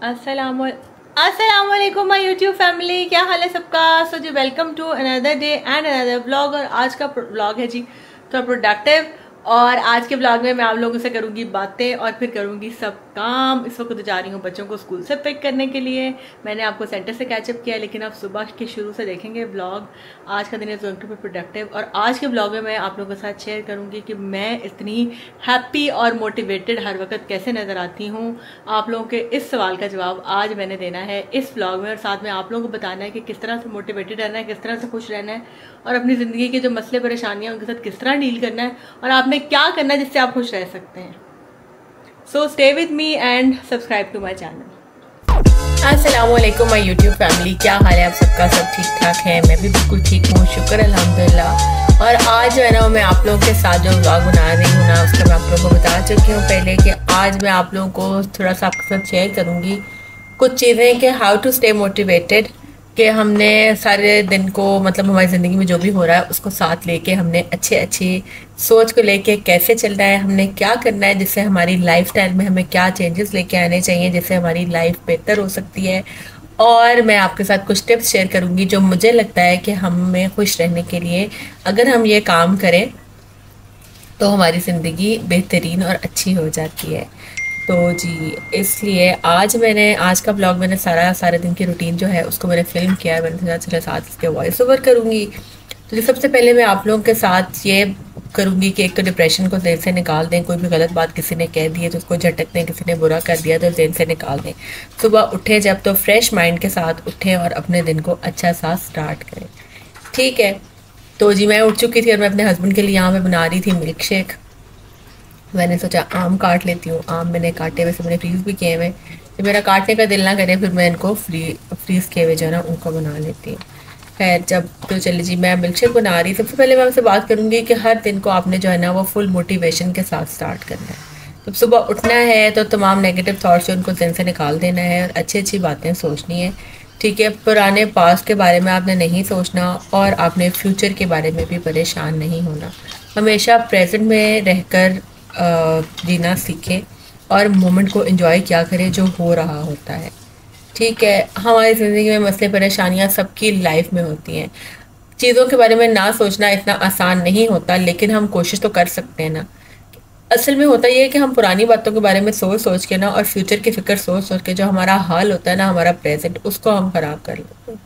अस्सलाम वालेकुम my YouTube family, क्या हाल है सबका। सो जी welcome to another day and another blog. और आज का ब्लॉग है जी थोड़ा प्रोडक्टिव। और आज के ब्लॉग में मैं आप लोगों से करूंगी बातें और फिर करूंगी सब काम। इस वक्त जा रही हूँ बच्चों को स्कूल से पिक करने के लिए। मैंने आपको सेंटर से कैचअप किया, लेकिन आप सुबह के शुरू से देखेंगे ब्लॉग। आज का दिन है गोइंग टू बी प्रोडक्टिव। और आज के ब्लॉग में मैं आप लोगों के साथ शेयर करूंगी कि मैं इतनी हैप्पी और मोटिवेटेड हर वक्त कैसे नज़र आती हूँ। आप लोगों के इस सवाल का जवाब आज मैंने देना है इस ब्लॉग में। और साथ में आप लोगों को बताना है कि किस तरह से मोटिवेटेड रहना है, किस तरह से खुश रहना है, और अपनी ज़िंदगी के जो मसले परेशानियाँ उनके साथ किस तरह डील करना है, और आपने क्या करना है जिससे आप खुश रह सकते हैं। So stay with me and subscribe to my channel. अस्सलाम वालेकुम माय यूट्यूब फैमिली, क्या हाल है आप सबका। सब ठीक ठाक है, मैं भी बिल्कुल ठीक हूँ, शुक्र अल्हम्दुलिल्लाह। और आज जो है ना मैं आप लोगों के साथ जो व्लॉग बना रही हूँ ना, उसका मैं आप लोगों को बता चुकी हूँ पहले कि आज मैं आप लोगों को थोड़ा सा आपके साथ शेयर करूँगी कुछ चीज़ें कि हाउ टू स्टे मोटिवेटेड। कि हमने सारे दिन को मतलब हमारी ज़िंदगी में जो भी हो रहा है उसको साथ लेके हमने अच्छी सोच को लेके कैसे चलना है, हमने क्या करना है जिससे हमारी लाइफस्टाइल में हमें क्या चेंजेस लेके आने चाहिए जिससे हमारी लाइफ बेहतर हो सकती है। और मैं आपके साथ कुछ टिप्स शेयर करूँगी जो मुझे लगता है कि हमें खुश रहने के लिए अगर हम ये काम करें तो हमारी ज़िंदगी बेहतरीन और अच्छी हो जाती है। तो जी इसलिए आज का ब्लॉग मैंने सारे दिन की रूटीन जो है उसको मैंने फिल्म किया है। मैंने सोचा चलो साथ इसके वॉइस ओवर करूँगी। तो सबसे पहले मैं आप लोगों के साथ ये करूँगी कि एक तो डिप्रेशन को जेहन से निकाल दें। कोई भी गलत बात किसी ने कह दी है तो उसको झटक दें, किसी ने बुरा कर दिया तो जेहन से निकाल दें। सुबह उठें जब तो फ्रेश माइंड के साथ उठें और अपने दिन को अच्छा सा स्टार्ट करें, ठीक है। तो जी मैं उठ चुकी थी और मैं अपने हस्बैंड के लिए यहाँ पे बना रही थी मिल्क शेक। मैंने सोचा आम काट लेती हूँ। आम मैंने काटे, वैसे मैंने फ्रीज़ भी किए हुए। जब मेरा काटने का दिल ना करे फिर मैं इनको फ्रीज़ किए हुए जो है ना उनको बना लेती हूँ। खैर जब तो चलिए जी मैं मिल्क शेक बना रही। सबसे पहले मैं आपसे बात करूँगी कि हर दिन को आपने जो है ना वो फुल मोटिवेशन के साथ स्टार्ट करना है। जब सुबह उठना है तो तमाम नेगेटिव थाट्स उनको दिन से निकाल देना है और अच्छी बातें सोचनी है, ठीक है। पुराने पास्ट के बारे में आपने नहीं सोचना और आपने फ्यूचर के बारे में भी परेशान नहीं होना। हमेशा प्रेजेंट में रहकर जीना सीखें और मोमेंट को एंजॉय किया करें जो हो रहा होता है, ठीक है। हमारी ज़िंदगी में मसले परेशानियां सबकी लाइफ में होती हैं। चीज़ों के बारे में ना सोचना इतना आसान नहीं होता, लेकिन हम कोशिश तो कर सकते हैं ना। असल में होता ये है कि हम पुरानी बातों के बारे में सोच के ना और फ्यूचर की फ़िक्र सोच के जो हमारा हाल होता है ना, हमारा प्रेजेंट, उसको हम ख़राब कर लेते हैं।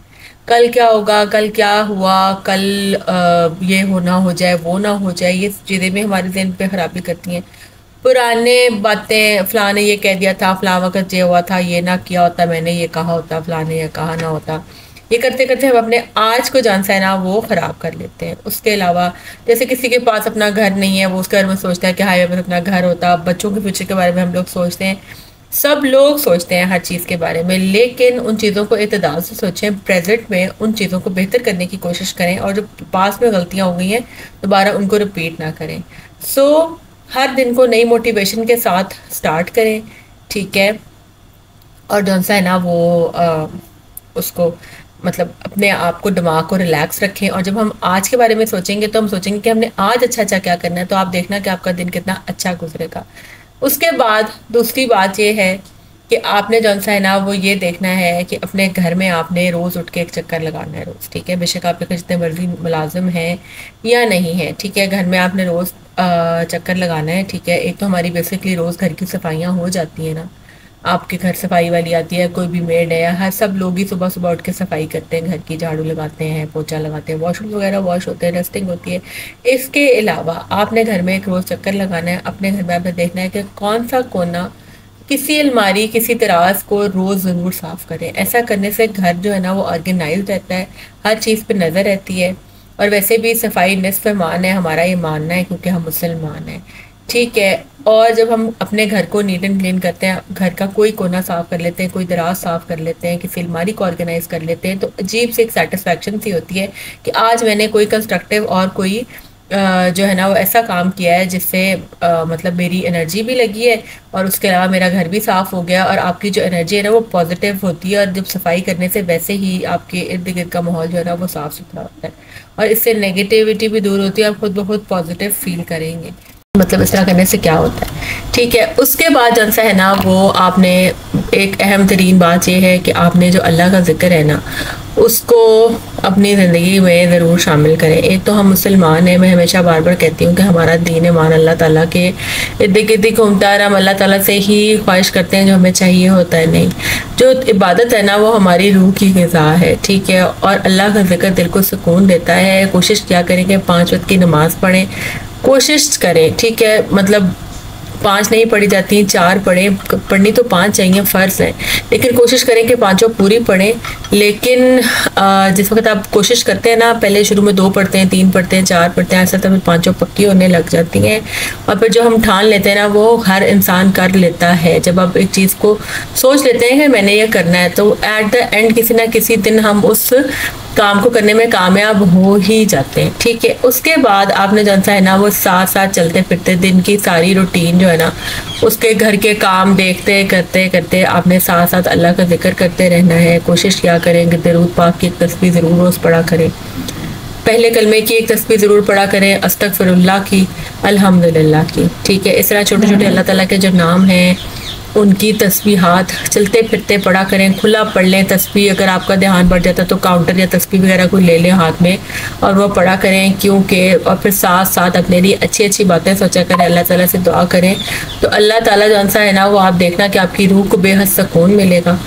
कल क्या होगा, कल क्या हुआ, कल ये होना हो जाए, वो ना हो जाए, ये चीज़ें भी हमारे ज़हन पे ख़राबी करती हैं। पुराने बातें, फ़लाँ ने ये कह दिया था, फ़लाँ वक़्त ये हुआ था, ये ना किया होता, मैंने ये कहा होता, फ़लाँ ने ये कहा ना होता। ये करते करते हम अपने आज को जान से ना वो ख़राब कर लेते हैं। उसके अलावा जैसे किसी के पास अपना घर नहीं है, वो उसके बारे में सोचता है कि हाय मेरे पास अपना घर होता। बच्चों के फ्यूचर के बारे में हम लोग सोचते हैं, सब लोग सोचते हैं हर चीज़ के बारे में, लेकिन उन चीज़ों को इत्तेदाल से सोचें। प्रेजेंट में उन चीज़ों को बेहतर करने की कोशिश करें और जो पास में गलतियाँ हो गई हैं दोबारा उनको रिपीट ना करें। हर दिन को नई मोटिवेशन के साथ स्टार्ट करें, ठीक है। और जौन सा है ना वो उसको मतलब अपने आप को, दिमाग को रिलैक्स रखें। और जब हम आज के बारे में सोचेंगे तो हम सोचेंगे कि हमने आज अच्छा क्या करना है, तो आप देखना कि आपका दिन कितना अच्छा गुजरेगा। उसके बाद दूसरी बात ये है कि आपने जौन सा है ना वो ये देखना है कि अपने घर में आपने रोज़ उठ के एक चक्कर लगाना है रोज़, ठीक है। बेशक आपके जितने मर्जी मुलाजिम हैं या नहीं है, ठीक है, घर में आपने रोज़ चक्कर लगाना है, ठीक है। एक तो हमारी बेसिकली रोज़ घर की सफाइयाँ हो जाती हैं ना, आपके घर सफाई वाली आती है, कोई भी मेड है, हर सब लोग ही सुबह सुबह उठ के सफाई करते हैं, घर की झाड़ू लगाते हैं, पोछा लगाते हैं, वॉशरूम वगैरह वॉश होते हैं, डस्टिंग होती है। इसके अलावा आपने घर में एक रोज़ चक्कर लगाना है। अपने घर में आपने देखना है कि कौन सा कोना, किसी अलमारी, किसी तराज को रोज़ ज़रूर साफ़ करें। ऐसा करने से घर जो है ना वो ऑर्गेनाइज रहता है, हर चीज़ पे नज़र रहती है। और वैसे भी सफाई निस्फ़ ईमान है, हमारा ये मानना है, क्योंकि हम मुसलमान हैं, ठीक है। और जब हम अपने घर को नीट एंड क्लीन करते हैं, घर का कोई कोना साफ़ कर लेते हैं, कोई दराज साफ़ कर लेते हैं, किसी अलमारी को ऑर्गेनाइज कर लेते हैं, तो अजीब सी एक सेटिस्फेक्शन सी होती है कि आज मैंने कोई कंस्ट्रक्टिव और कोई जो है ना वो ऐसा काम किया है जिससे मतलब मेरी एनर्जी भी लगी है और उसके अलावा मेरा घर भी साफ़ हो गया। और आपकी जो एनर्जी है ना वो पॉजिटिव होती है, और जब सफाई करने से वैसे ही आपके इर्द गिर्द का माहौल जो है ना वो साफ़ सुथरा होता है और इससे नेगेटिविटी भी दूर होती है, आप खुद ब खुद पॉजिटिव फील करेंगे। मतलब इस तरह करने से क्या होता है, ठीक है। उसके बाद जौन सा है ना, वो आपने एक अहम तरीन बात ये है कि आपने जो अल्लाह का जिक्र है ना, उसको अपनी ज़िंदगी में ज़रूर शामिल करें। एक तो हम मुसलमान हैं, मैं हमेशा बार बार कहती हूँ कि हमारा दीन ईमान अल्लाह ताला के इर्द गिर्द घूमता है। हम अल्लाह ताला से ही ख्वाहिश करते हैं जो हमें चाहिए होता है, नहीं। जो इबादत है ना, वो हमारी रूह की ग़िज़ा है, ठीक है। और अल्लाह का जिक्र दिल को सुकून देता है। कोशिश क्या करें कि 5 वक्त की नमाज़ पढ़ें, कोशिश करें, ठीक है। मतलब 5 नहीं पढ़ी जाती, 4 पढ़ें, पढ़नी तो 5 चाहिए, फ़र्ज़ है, लेकिन कोशिश करें कि 5 पूरी पढ़ें। लेकिन जिस वक्त आप कोशिश करते हैं ना, पहले शुरू में 2 पढ़ते हैं, 3 पढ़ते हैं, 4 पढ़ते हैं, ऐसा तो फिर 5 पक्की होने लग जाती हैं। और फिर जो हम ठान लेते हैं ना, वो हर इंसान कर लेता है। जब आप एक चीज़ को सोच लेते हैं कि मैंने ये करना है, तो एट द एंड किसी ना किसी दिन हम उस काम को करने में कामयाब हो ही जाते हैं, ठीक है। उसके बाद आपने जौन सा है ना, वो साथ साथ चलते फिरते दिन की सारी रूटीन जो है ना, उसके घर के काम देखते करते करते आपने साथ साथ अल्लाह का जिक्र करते रहना है। कोशिश क्या करें कि दरूद पाक की एक तस्बीह ज़रूर रोज़ पढ़ा करें, पहले कलमे की एक तस्बीह ज़रूर पढ़ा करें, अस्तगफिरुल्लाह की, अल्हम्दुलिल्लाह की, ठीक है। इस तरह छोटे छोटे अल्लाह ताला के जो नाम हैं उनकी तस्बीहात चलते फिरते पढ़ा करें। खुला पढ़ लें तस्बीह, अगर आपका ध्यान बढ़ जाता तो काउंटर या तस्बीह वगैरह कोई ले लें हाथ में और वो पढ़ा करें, क्योंकि और फिर साथ साथ अपने लिए अच्छी अच्छी बातें सोचा करें, अल्लाह ताला से दुआ करें। तो अल्लाह ताला जौन सा है ना, वो आप देखना कि आपकी रूह को बेहद सुकून मिलेगा,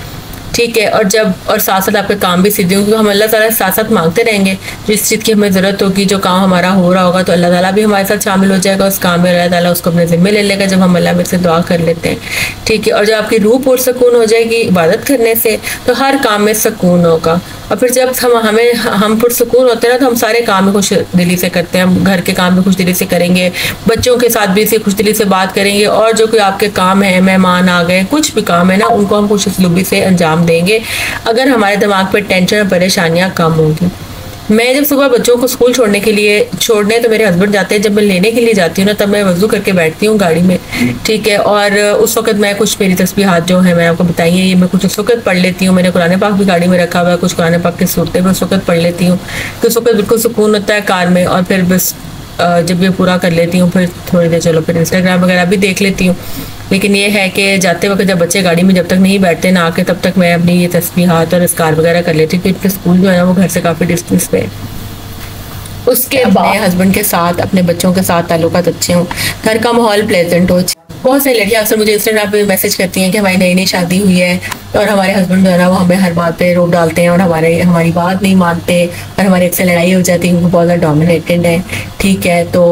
ठीक है। और साथ साथ आपके काम भी सीधे होंगे। हम अल्लाह ताला से साथ साथ मांगते रहेंगे, जिस चीज़ की हमें ज़रूरत होगी, जो काम हमारा हो रहा होगा, तो अल्लाह ताला भी हमारे साथ शामिल हो जाएगा उस काम में। अल्लाह ताला उसको अपने ज़िम्मे ले लेगा जब हम अल्लाह में से दुआ कर लेते हैं, ठीक है। और जब आपकी रूह पुरसकून हो जाएगी इबादत करने से, तो हर काम में सुकून होगा। और फिर जब हम पुरसकून होते हैं ना, तो हम सारे काम भी खुश दिली से करते हैं। हम घर के काम भी खुश दिली से करेंगे, बच्चों के साथ भी इसी खुश दिली से बात करेंगे, और जो कोई आपके काम है, मेहमान आ गए, कुछ भी काम है ना, उनको हम खुश उसलूबी से अंजाम देंगे अगर हमारे दिमाग पे टेंशन और परेशानियां कम होंगी। मैं जब सुबह बच्चों को स्कूल छोड़ने तो मेरे हस्बैंड जाते हैं, जब मैं लेने के लिए जाती हूँ ना, तब मैं वज़ू करके बैठती हूँ गाड़ी में, ठीक है। और उस वक्त मैं कुछ मेरी तस्बीहात जो है मैं आपको बताइए, ये मैं कुछ उस वक्त पढ़ लेती हूँ। मैंने कुरान पाक भी गाड़ी में रखा हुआ है, कुछ कुरान पाक की सूरतें भी उस वक्त पढ़ लेती हूँ, तो उस वक्त बिल्कुल सुकून होता है कार में। और फिर बस जब ये पूरा कर लेती हूँ, फिर थोड़ी देर चलो फिर इंस्टाग्राम वगैरह भी देख लेती हूँ। लेकिन ये है कि जाते वक्त जब बच्चे गाड़ी में जब तक नहीं बैठते ना आके, तब तक मैं अपनी ये तस्बीहात और अस्कार वगैरह कर लेती हूँ, क्योंकि स्कूल जो है ना, वो घर से काफ़ी डिस्टेंस पे है। उसके बाद हस्बैंड के साथ, अपने बच्चों के साथ ताल्लुकात अच्छे हों, घर का माहौल प्लेजेंट हो। बहुत सारी लड़कियां अक्सर मुझे इंस्टाग्राम पे मैसेज करती हैं कि हमारी नई नई शादी हुई है और हमारे हस्बैंड जो है ना, वो हमें हर बात पे रोक डालते हैं और हमारी बात नहीं मानते, और हमारे एक से लड़ाई हो जाती है, उनको बहुत ज़्यादा डोमिनेटेड है, ठीक है। तो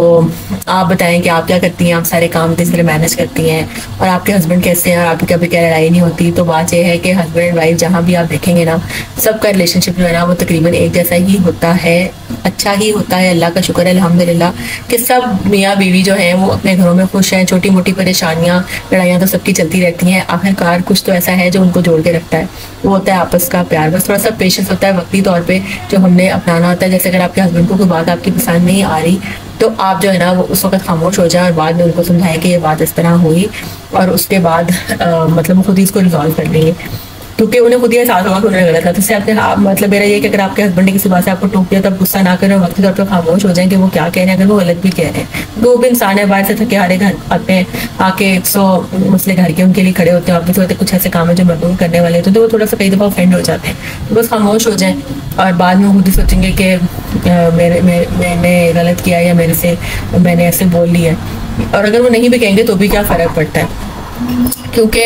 आप बताएं कि आप क्या करती हैं, आप सारे काम किस तरह मैनेज करती हैं, और आपके हस्बैंड कैसे हैं, और आपकी कभी क्या लड़ाई नहीं होती। तो बात यह है कि हस्बैंड वाइफ जहाँ भी आप देखेंगे ना, सबका रिलेशनशिप जो है ना, वो तकरीबन एक जैसा ही होता है, अच्छा ही होता है। अल्लाह का शुक्र है अल्हम्दुलिल्लाह कि सब मियाँ बीवी जो हैं वो अपने घरों में खुश हैं। छोटी मोटी परेशानियाँ लड़ाइयाँ तो सबकी चलती रहती हैं, आखिरकार कुछ तो ऐसा है जो उनको जोड़ के रखता है, वो होता है आपस का प्यार। बस थोड़ा सा पेशेंस होता है वक्ती तौर पे जो हमने अपनाना होता है। जैसे अगर आपके हस्बैंड को कोई बात आपकी पसंद नहीं आ रही, तो आप जो है ना, वो उस वक्त खामोश हो जाए और बाद में उनको समझाएं कि ये बात इस तरह हुई, और उसके बाद मतलब वो खुद ही इसको रिजॉल्व कर लेंगे, क्योंकि उन्हें खुद ही एहसास होगा कि उन्होंने गलत था। तो इससे आपके मतलब मेरा ये कि अगर आपके हस्बैंड ने किसी बात से आपको टोक दिया, तब गुस्सा ना करें, वक्त तौर पर खामोश हो जाएं कि वो क्या कह रहे हैं, अगर वो गलत भी कह रहे हैं। वो भी इंसान है, बाहर से थके हारे घर आते हैं, आके 100 मसले घर के उनके लिए खड़े होते हैं, आप भी होते कुछ ऐसे काम है जो मजबूर करने वाले होते हैं, तो वो थोड़ा सा कई दफ़ा ऑफेंड हो जाते हैं। तो बस खामोश हो जाएं और बाद में खुद ही सोचेंगे कि मैंने गलत किया या मेरे से मैंने ऐसे बोल लिया। और अगर वो नहीं भी कहेंगे तो भी क्या फ़र्क पड़ता है, क्योंकि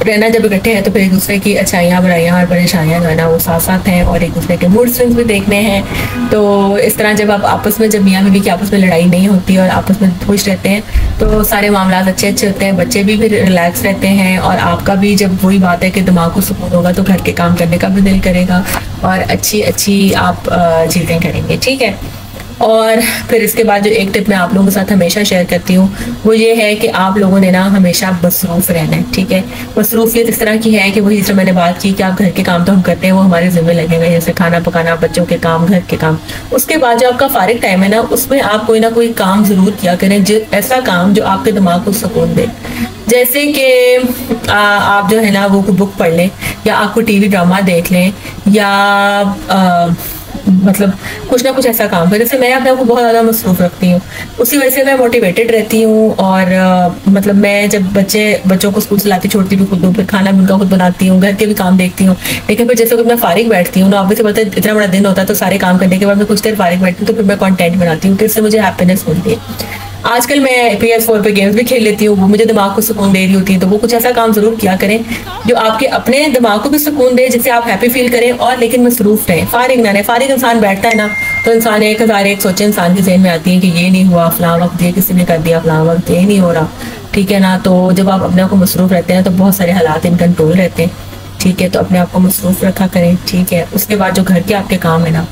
रहना जब इकट्ठे हैं तो फिर एक दूसरे की अच्छाइयाँ बुराइयाँ और परेशानियाँ जो है ना, वो साथ साथ हैं, और एक दूसरे के मूड स्विंग्स भी देखने हैं। तो इस तरह जब आप आपस में, जब मियाँ बीवी की आपस में लड़ाई नहीं होती और आपस में खुश रहते हैं, तो सारे मामला अच्छे अच्छे होते हैं, बच्चे भी फिर रिलैक्स रहते हैं, और आपका भी जब वही बात है कि दिमाग को सुकून होगा, तो घर के काम करने का भी दिल करेगा और अच्छी अच्छी आप चीज़ें करेंगे, ठीक है। और फिर इसके बाद जो एक टिप मैं आप लोगों के साथ हमेशा शेयर करती हूँ, वो ये है कि आप लोगों ने ना हमेशा मसरूफ़ रहना है, ठीक है। मसरूफियत इस तरह की है कि वही जो मैंने बात की कि आप घर के काम तो हम करते हैं, वो हमारे ज़िम्मे लगेगा, जैसे खाना पकाना, बच्चों के काम, घर के काम। उसके बाद जो आपका फारिग टाइम है ना, उसमें आप कोई ना कोई काम ज़रूर किया करें, जो ऐसा काम जो आपके दिमाग को सुकून दे। जैसे कि आप जो है ना, वो बुक पढ़ लें, या आपको TV ड्रामा देख लें, या मतलब कुछ ना कुछ ऐसा काम करें। जैसे मैं अपने आप को बहुत ज़्यादा मसरूफ रखती हूँ, उसी वजह से मैं मोटिवेटेड रहती हूँ। और मतलब मैं जब बच्चों को स्कूल से लाती छोड़ती भी खुद हूँ, फिर खाना भी उनका खुद बनाती हूँ, घर के भी काम देखती हूँ। लेकिन फिर जैसे मैं फारिग बैठती हूँ ना, ऑब्वियस पता है इतना बड़ा दिन होता है, तो सारे काम करने के बाद मैं कुछ देर फारिग बैठती हूँ, तो फिर मैं कंटेंट बनाती हूँ, तो इससे मुझे हैप्पीनेस मिलती है। आजकल मैं PS4 पे गेम्स भी खेल लेती हूँ, वो मुझे दिमाग को सुकून दे रही होती है। तो वो कुछ ऐसा काम जरूर किया करें जो आपके अपने दिमाग को भी सुकून दे, जिससे आप हैप्पी फील करें और लेकिन मसरूफ रहें, फारिग ना रहें। फारिग इंसान बैठता है ना, तो इंसान 1001 सोचे इंसान के ज़हन में आती है कि ये नहीं हुआ फलां वक्त, ये किसी ने कर दिया फलां वक्त, ये नहीं हो रहा, ठीक है ना। तो जब आप अपने आप को मसरूफ रहते हैं तो बहुत सारे हालात इन कंट्रोल रहते हैं, ठीक है। तो अपने आप को मसरूफ रखा करें, ठीक है। उसके बाद जो घर के आपके काम है ना,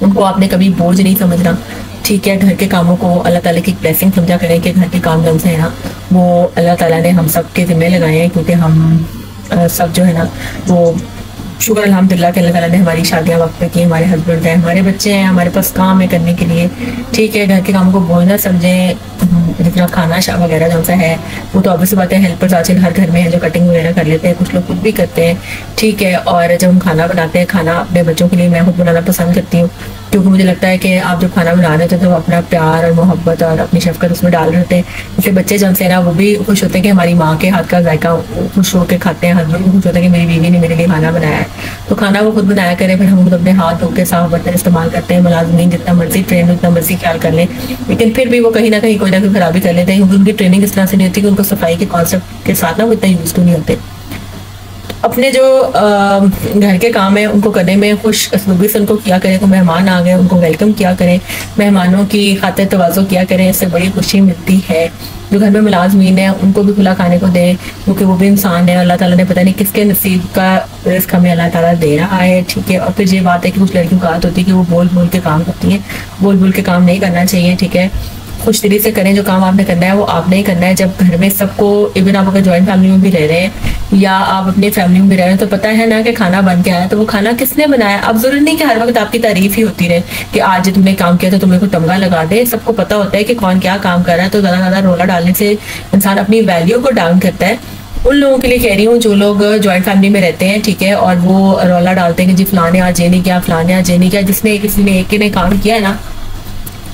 उनको आपने कभी बोझ नहीं समझना, ठीक है। घर के कामों को अल्लाह ताला की ब्लेसिंग समझा करें कि घर के काम जब से है ना, वो अल्लाह ताला ने हम सब के ज़िम्मे लगाए हैं, क्योंकि हम सब जो है ना वो शुक्र अल्हम्दुलिल्लाह कि अल्लाह ताला ने हमारी शादियाँ वक्त पे की, हमारे हस्बैंड हैं, हमारे बच्चे हैं, हमारे पास काम है करने के लिए, ठीक है। घर के काम को बोझ ना समझें। जितना खाना वगैरह जो सा है वो तो ऑब्वियस बात है, हेल्पर्स आजकल हर घर में है जो कटिंग वगैरह कर लेते हैं, कुछ लोग खुद भी करते हैं, ठीक है। और जब हम खाना बनाते हैं, खाना अपने बच्चों के लिए मैं खुद बनाना पसंद करती हूँ, क्योंकि मुझे लगता है कि आप जब खाना बना रहे होते हैं तो अपना प्यार और मोहब्बत और अपनी शफकत उसमें डाल रहे होते हैं। इससे बच्चे जब से ना वो भी खुश होते हैं कि हमारी माँ के हाथ का जायका खुश होकर खाते हैं, हस्बैंड भी खुश होते हैं कि मेरी बीवी ने मेरे लिए खाना बनाया है। तो खाना वो खुद बनाया करें, फिर हम खुद अपने हाथ धो के साफ बर्तन इस्तेमाल करते हैं। मुलाजमीन जितना मर्जी ट्रेन जितना मर्जी ख्याल कर लें, लेकिन फिर भी वो कहीं ना कहीं कोई ना कोई खराबी कर लेते हैं, क्योंकि उनकी ट्रेनिंग इस तरह से नहीं होती कि उनको सफाई के कॉन्सेप्ट के साथ ना वो इतना यूज तो नहीं होते। अपने जो घर के काम है उनको करने में खुश असलूबी से उनको किया करें। तो मेहमान आ गए उनको वेलकम किया करें, मेहमानों की खातिर तवाज़ो किया करें, इससे बड़ी खुशी मिलती है। जो घर में मुलाजमीन है उनको भी खुला खाने को दें, क्योंकि वो भी इंसान है, अल्लाह ताला ने पता नहीं किसके नसीब का रिस्क हमें अल्लाह ताला दे रहा है, ठीक है। और फिर ये बात है कि कुछ लड़कियों की आदत होती है कि वो बोल बोल के काम करती हैं, बोल बोल के काम नहीं करना चाहिए, ठीक है। खुश दिली से करें, जो काम आपने करना है वो आपने ही करना है। जब घर में सबको, इवन आप अगर ज्वाइंट फैमिली में भी रह रहे हैं या आप अपनी फैमिली में भी रह रहे हैं, तो पता है ना कि खाना बन के आया, तो वो खाना किसने बनाया। अब जरूरी नहीं कि हर वक्त आपकी तारीफ ही होती रहे कि आज तुमने काम किया तो तुम्हें को टंगा लगा दे। सबको पता होता है कि कौन क्या काम कर रहा है, तो ज़्यादा रोला डालने से इंसान अपनी वैल्यू को डाउन करता है। उन लोगों के लिए कह रही हूँ जो लोग ज्वाइंट फैमिली में रहते हैं, ठीक है, और वो रौला डालते हैं कि जी फलाने आज ये नहीं किया, फलाने आज ये नहीं किया, जिसने किसी ने एक ने काम किया है ना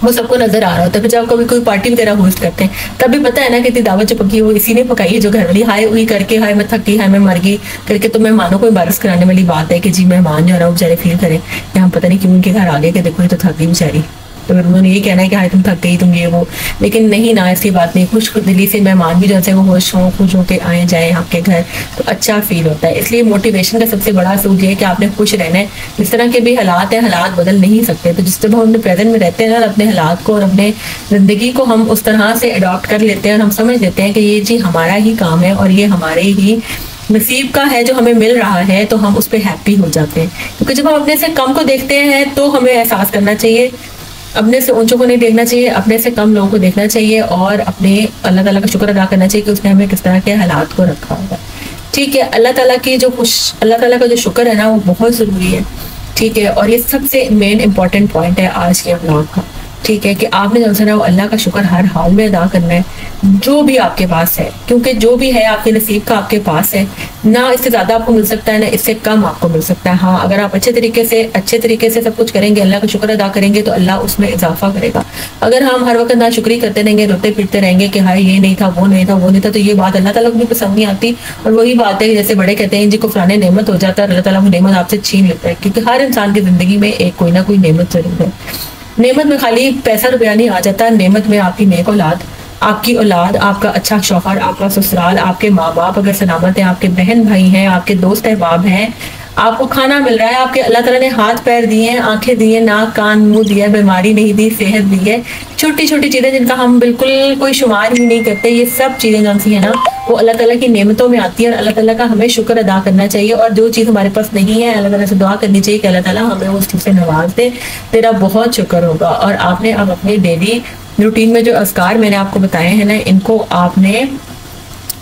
वो सबको नजर आ रहा होता है। फिर जब कभी कोई पार्टी वगैरह होस्ट करते हैं तभी पता है ना कि इतनी दावत जो पकी है वो इसी ने पकाई है, जो घर वाली हाय हुई करके, हाय मैं थक गई, हाय मैं मर गई करके तो मेहमानों को एम्बारस कराने वाली बात है कि जी मेहमान जो है ना वो बेचारे फील करें कि हम पता नहीं क्यों उनके घर आ गए कि देखो ये तो थक गई बेचारी, तो फिर उन्होंने ये कहना है कि हाय तुम थक गई, तुम ये वो। लेकिन नहीं ना, ऐसी बात नहीं। खुश दिली से मेहमान भी जैसे वो खुश होकर आए जाए आपके घर तो अच्छा फील होता है। इसलिए मोटिवेशन का सबसे बड़ा असूल ये है कि आपने खुश रहना है। जिस तरह के भी हालात हैं, हालात बदल नहीं सकते, तो जिस तरह हम अपने प्रेजेंट में रहते हैं ना, अपने हालात को और अपने ज़िंदगी को हम उस तरह से अडॉप्ट कर लेते हैं और हम समझ लेते हैं कि ये जी हमारा ही काम है और ये हमारे ही नसीब का है जो हमें मिल रहा है, तो हम उस पर हैप्पी हो जाते हैं। क्योंकि जब हम अपने से कम को देखते हैं तो हमें एहसास करना चाहिए, अपने से ऊंचों को नहीं देखना चाहिए, अपने से कम लोगों को देखना चाहिए और अपने अल्लाह ताला का शुक्र अदा करना चाहिए कि उसने हमें किस तरह के हालात को रखा होगा, ठीक है। अल्लाह ताला का जो शुक्र है ना वो बहुत ज़रूरी है, ठीक है। और ये सबसे मेन इंपॉर्टेंट पॉइंट है आज के ब्लॉग का, ठीक है, कि आपने जो है वो अल्लाह का शुक्र हर हाल में अदा करना है, जो भी आपके पास है, क्योंकि जो भी है आपके नसीब का आपके पास है ना। इससे ज़्यादा आपको मिल सकता है ना इससे कम आपको मिल सकता है। हाँ, अगर आप अच्छे तरीके से सब कुछ करेंगे, अल्लाह का शुक्र अदा करेंगे तो अल्लाह उसमें इजाफा करेगा। अगर हम हर वक्त नाशुक्री करते रहेंगे, रोते फिरते रहेंगे कि हाय ये नहीं था, वो नहीं था, वो नहीं था, तो ये बात अल्लाह ताला को भी पसंद नहीं आती। और वही बात है जैसे बड़े कहते हैं जी को फलाने नेमत हो जाता है, अल्लाह ताला वो नेमत आपसे छीन लेता है, क्योंकि हर इंसान की जिंदगी में एक कोई ना कोई नेमत जरूर है। नेमत में खाली पैसा रुपया नहीं आ जाता, नेमत में आपकी नेक औलाद, आपकी औलाद, आपका अच्छा शौहर, आपका ससुराल, आपके माँ बाप अगर सलामत हैं, आपके बहन भाई हैं, आपके दोस्त अहबाब हैं, आपको खाना मिल रहा है, आपके अल्लाह ताला ने हाथ पैर दिए हैं, आंखें दी हैं, नाक कान मुंह दिया, बीमारी नहीं दी, सेहत दी है, छोटी छोटी चीज़ें जिनका हम बिल्कुल कोई शुमार ही नहीं करते, ये सब चीज़ें जो सी है ना वो अल्लाह ताला की नेमतों में आती है। और अल्लाह ताला का हमें शुक्र अदा करना चाहिए, और जो चीज़ हमारे पास नहीं है अल्लाह ताला से दुआ करनी चाहिए कि अल्लाह ताला हमें उस चीज़ से नवाज दे, तेरा बहुत शुक्र होगा। और आपने अब अपने डेली रूटीन में जो अज़कार मैंने आपको बताए हैं ना, इनको आपने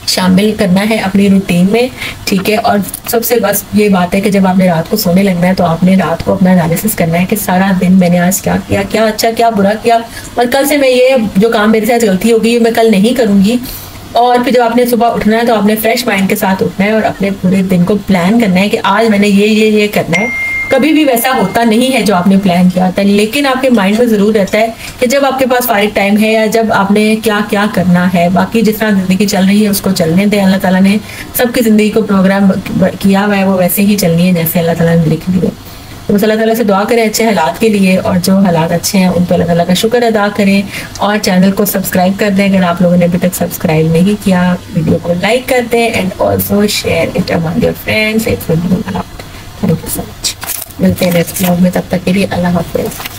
शामिल करना है अपनी रूटीन में, ठीक है। और सबसे बस ये बात है कि जब आपने रात को सोने लगना है तो आपने रात को अपना एनालिसिस करना है कि सारा दिन मैंने आज क्या किया, क्या अच्छा क्या बुरा किया, और कल से मैं ये जो काम मेरे साथ गलती होगी मैं कल नहीं करूँगी। और फिर जब आपने सुबह उठना है तो आपने फ्रेश माइंड के साथ उठना है और अपने पूरे दिन को प्लान करना है कि आज मैंने ये करना है, कभी भी वैसा होता नहीं है जो आपने प्लान किया होता है, लेकिन आपके माइंड में ज़रूर रहता है कि जब आपके पास फारिग टाइम है या जब आपने क्या क्या करना है। बाकी जिस तरह ज़िंदगी चल रही है उसको चलने दें, अल्लाह ताला ने सबकी ज़िंदगी को प्रोग्राम किया हुआ है, वो वैसे ही चलनी है जैसे अल्लाह ताला ने लिख दिया। तो बस अल्लाह ताला से दुआ करें अच्छे हालात के लिए, और जो हालात अच्छे हैं उन पर अल्लाह ताला का शुक्र अदा करें, और चैनल को सब्सक्राइब कर दें अगर आप लोगों ने अभी तक सब्सक्राइब नहीं किया। वीडियो को लाइक कर दें and also share it among your friends. Thank you so much. मिलते हैं नेक्स्ट व्लॉग में, तब तक के लिए अल्लाह हाफिज़।